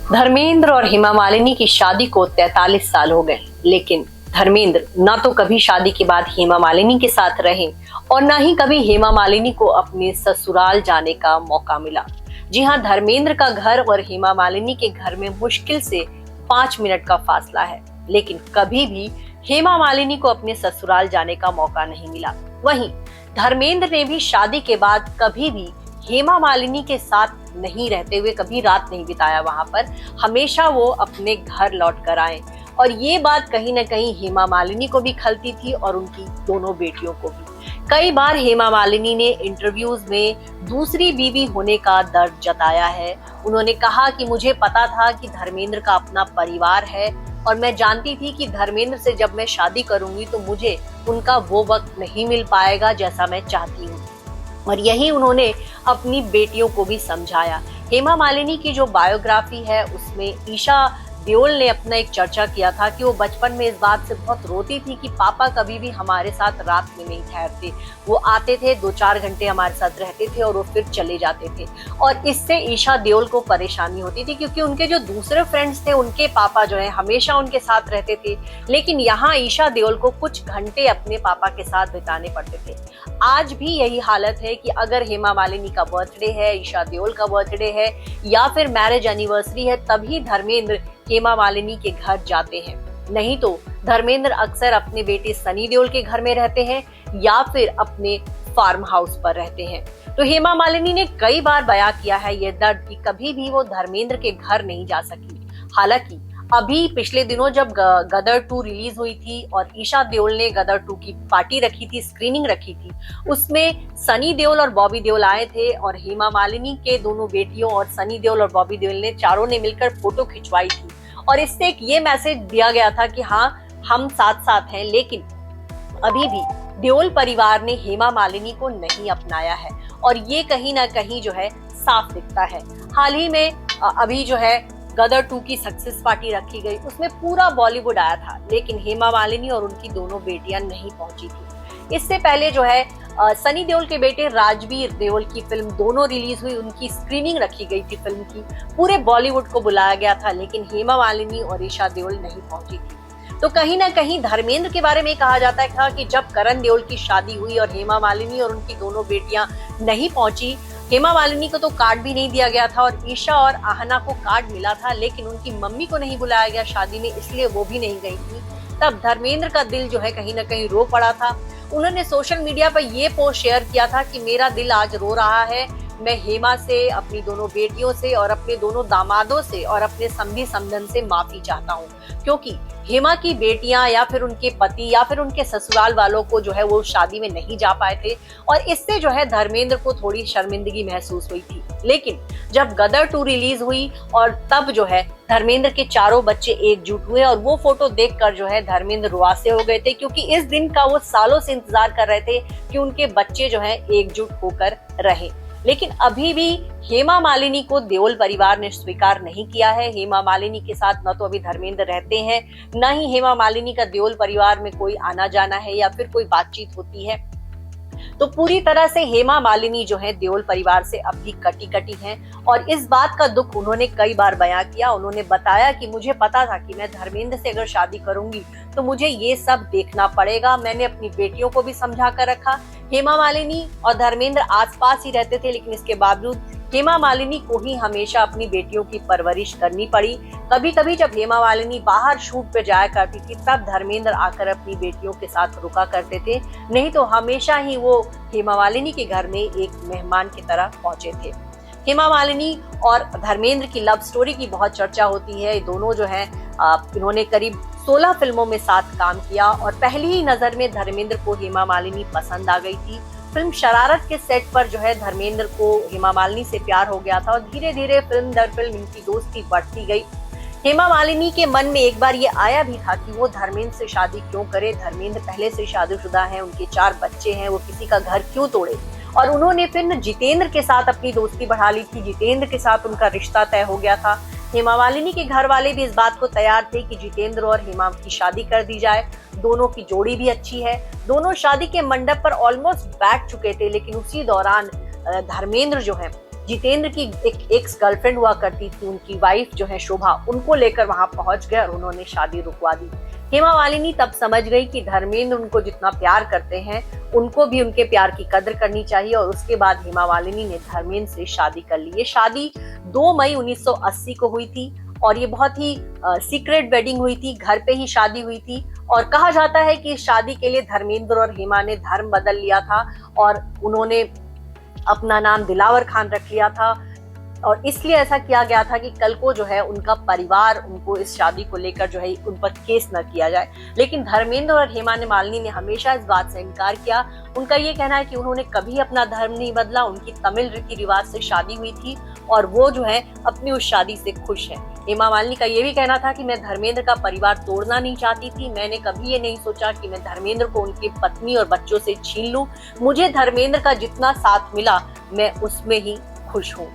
धर्मेंद्र और हेमा मालिनी की शादी को 43 साल हो गए, लेकिन धर्मेंद्र ना तो कभी शादी के बाद हेमा मालिनी के साथ रहे और ना ही कभी हेमा मालिनी को अपने ससुराल जाने का मौका मिला। जी हाँ, धर्मेंद्र का घर और हेमा मालिनी के घर में मुश्किल से 5 मिनट का फासला है, लेकिन कभी भी हेमा मालिनी को अपने ससुराल जाने का मौका नहीं मिला। वहीं धर्मेंद्र ने भी शादी के बाद कभी भी हेमा मालिनी के साथ नहीं रहते हुए कभी रात नहीं बिताया वहां पर। हमेशा वो अपने घर लौट कर आए और ये बात कहीं ना कहीं हेमा मालिनी को भी खलती थी और उनकी दोनों बेटियों को भी। कई बार हेमा मालिनी ने इंटरव्यूज में दूसरी बीवी होने का दर्द जताया है। उन्होंने कहा कि मुझे पता था कि धर्मेंद्र का अपना परिवार है और मैं जानती थी कि धर्मेंद्र से जब मैं शादी करूंगी तो मुझे उनका वो वक्त नहीं मिल पाएगा जैसा मैं चाहती हूँ, और यही उन्होंने अपनी बेटियों को भी समझाया। हेमा मालिनी की जो बायोग्राफी है उसमें ईशा देओल ने अपना एक चर्चा किया था कि वो बचपन में इस बात से बहुत रोती थी कि पापा कभी भी हमारे साथ रात में नहीं ठहरते। वो आते थे, 2-4 घंटे हमारे साथ रहते थे और वो फिर चले जाते थे, और इससे ईशा देओल को परेशानी होती थी क्योंकि उनके जो दूसरे फ्रेंड्स थे उनके पापा जो है हमेशा उनके साथ रहते थे, लेकिन यहाँ ईशा देओल को कुछ घंटे अपने पापा के साथ बिताने पड़ते थे। आज भी यही हालत है कि अगर हेमा मालिनी का बर्थडे है, ईशा देओल का बर्थडे है या फिर मैरिज एनिवर्सरी है, तभी धर्मेंद्र हेमा मालिनी के घर जाते हैं। नहीं तो धर्मेंद्र अक्सर अपने बेटे सनी देओल के घर में रहते हैं या फिर अपने फार्म हाउस पर रहते हैं। तो हेमा मालिनी ने कई बार बयां किया है ये दर्द कि कभी भी वो धर्मेंद्र के घर नहीं जा सकी। हालांकि अभी पिछले दिनों जब गदर 2 रिलीज हुई थी और ईशा देओल ने गदर 2 की पार्टी रखी थी, स्क्रीनिंग रखी थी, उसमें सनी देओल और बॉबी देओल आए थे और हेमा मालिनी के दोनों बेटियों और सनी देओल और बॉबी देओल ने चारों ने मिलकर फोटो खिंचवाई थी और इससे एक ये मैसेज दिया गया था कि हाँ, हम साथ साथ हैं। लेकिन अभी भी देओल परिवार ने हेमा मालिनी को नहीं अपनाया है और ये कहीं ना कहीं जो है साफ दिखता है। हाल ही में अभी जो है गदर 2 की सक्सेस पार्टी रखी गई, उसमें पूरा बॉलीवुड आया था, लेकिन हेमा मालिनी और उनकी दोनों बेटियां नहीं पहुंची थी। इससे पहले जो है सनी देओल के बेटे राजवीर देओल की फिल्म दोनों रिलीज हुई, उनकी स्क्रीनिंग रखी गई थी फिल्म की, पूरे बॉलीवुड को बुलाया गया था, लेकिन हेमा मालिनी और ईशा देओल नहीं पहुंची थी। तो कहीं ना कहीं धर्मेंद्र के बारे में कहा जाता है कि जब करण देओल की शादी हुई और हेमा मालिनी और उनकी दोनों बेटियां नहीं पहुंची, हेमा मालिनी को तो कार्ड भी नहीं दिया गया था और ईशा और आहना को कार्ड मिला था, लेकिन उनकी मम्मी को नहीं बुलाया गया शादी में, इसलिए वो भी नहीं गई थी। तब धर्मेंद्र का दिल जो है कहीं ना कहीं रो पड़ा था। उन्होंने सोशल मीडिया पर ये पोस्ट शेयर किया था कि मेरा दिल आज रो रहा है, मैं हेमा से, अपनी दोनों बेटियों से और अपने दोनों दामादों से और अपने समधी समधन से माफी चाहता हूँ, क्योंकि हेमा की बेटियां या फिर उनके पति या फिर उनके ससुराल वालों को जो है वो शादी में नहीं जा पाए थे और इससे जो है धर्मेंद्र को थोड़ी शर्मिंदगी महसूस हुई थी। लेकिन जब गदर 2 रिलीज हुई और तब जो है धर्मेंद्र के चारों बच्चे एकजुट हुए और वो फोटो देखकर जो है धर्मेंद्र रुआसे हो गए थे, क्योंकि इस दिन का वो सालों से इंतजार कर रहे थे कि उनके बच्चे जो है एकजुट होकर रहे। लेकिन अभी भी हेमा मालिनी को देओल परिवार ने स्वीकार नहीं किया है। हेमा मालिनी के साथ न तो अभी धर्मेंद्र रहते हैं, न ही हेमा मालिनी का देओल परिवार में कोई आना जाना है या फिर कोई बातचीत होती है। तो पूरी तरह से हेमा मालिनी जो है देओल परिवार से अब भी कटी हैं और इस बात का दुख उन्होंने कई बार बयां किया। उन्होंने बताया कि मुझे पता था कि मैं धर्मेंद्र से अगर शादी करूंगी तो मुझे ये सब देखना पड़ेगा। मैंने अपनी बेटियों को भी समझा कर रखा। हेमा मालिनी और धर्मेंद्र आसपास ही रहते थे, लेकिन इसके बावजूद हेमा मालिनी को ही हमेशा अपनी बेटियों की परवरिश करनी पड़ी। कभी कभी जब हेमा मालिनी बाहर शूट पे जाया करती थी तब धर्मेंद्र आकर अपनी बेटियों के साथ रुका करते थे, नहीं तो हमेशा ही वो हेमा मालिनी के घर में एक मेहमान की तरह पहुंचे थे। हेमा मालिनी और धर्मेंद्र की लव स्टोरी की बहुत चर्चा होती है। दोनों जो है इन्होंने करीब 16 फिल्मों में साथ काम किया और पहली ही नजर में धर्मेंद्र को हेमा मालिनी पसंद आ गई थी। फिल्म शरारत के सेट पर जो है धर्मेंद्र को हेमा मालिनी से प्यार हो गया था और धीरे धीरे फिल्म दर फिल्म इनकी दोस्ती बढ़ती गई। हेमा मालिनी के मन में एक बार ये आया भी था कि वो धर्मेंद्र से शादी क्यों करे। धर्मेंद्र पहले से शादीशुदा हैं, उनके 4 बच्चे हैं, वो किसी का घर क्यों तोड़े। और उन्होंने फिर जितेंद्र के साथ अपनी दोस्ती बढ़ा ली थी। जितेंद्र के साथ उनका रिश्ता तय हो गया था। हेमा मालिनी के घर वाले भी इस बात को तैयार थे कि जितेंद्र और हेमा की शादी कर दी जाए। दोनों की जोड़ी भी अच्छी है। दोनों शादी के मंडप पर ऑलमोस्ट बैठ चुके थे, लेकिन उसी दौरान धर्मेंद्र जो है जितेंद्र की एक एक्स गर्लफ्रेंड हुआ करती थी, उनकी वाइफ जो है शोभा, उनको लेकर वहां पहुंच गए और उन्होंने शादी रुकवा दी। हेमा मालिनी तब समझ गई कि धर्मेंद्र उनको जितना प्यार करते हैं, उनको भी उनके प्यार की कदर करनी चाहिए और उसके बाद हेमा मालिनी ने धर्मेंद्र से शादी कर ली। ये शादी 2 मई 1980 को हुई थी और ये बहुत ही सीक्रेट वेडिंग हुई थी, घर पे ही शादी हुई थी। और कहा जाता है कि इस शादी के लिए धर्मेंद्र और हेमा ने धर्म बदल लिया था और उन्होंने अपना नाम दिलावर खान रख लिया था और इसलिए ऐसा किया गया था कि कल को जो है उनका परिवार उनको इस शादी को लेकर जो है उन पर केस न किया जाए। लेकिन धर्मेंद्र और हेमा मालिनी ने हमेशा इस बात से इनकार किया। उनका ये कहना है कि उन्होंने कभी अपना धर्म नहीं बदला, उनकी तमिल रीति रिवाज से शादी हुई थी और वो जो है अपनी उस शादी से खुश है। हेमा मालिनी का ये भी कहना था कि मैं धर्मेंद्र का परिवार तोड़ना नहीं चाहती थी, मैंने कभी ये नहीं सोचा कि मैं धर्मेंद्र को उनकी पत्नी और बच्चों से छीन लूं। मुझे धर्मेंद्र का जितना साथ मिला मैं उसमें ही खुश हूँ।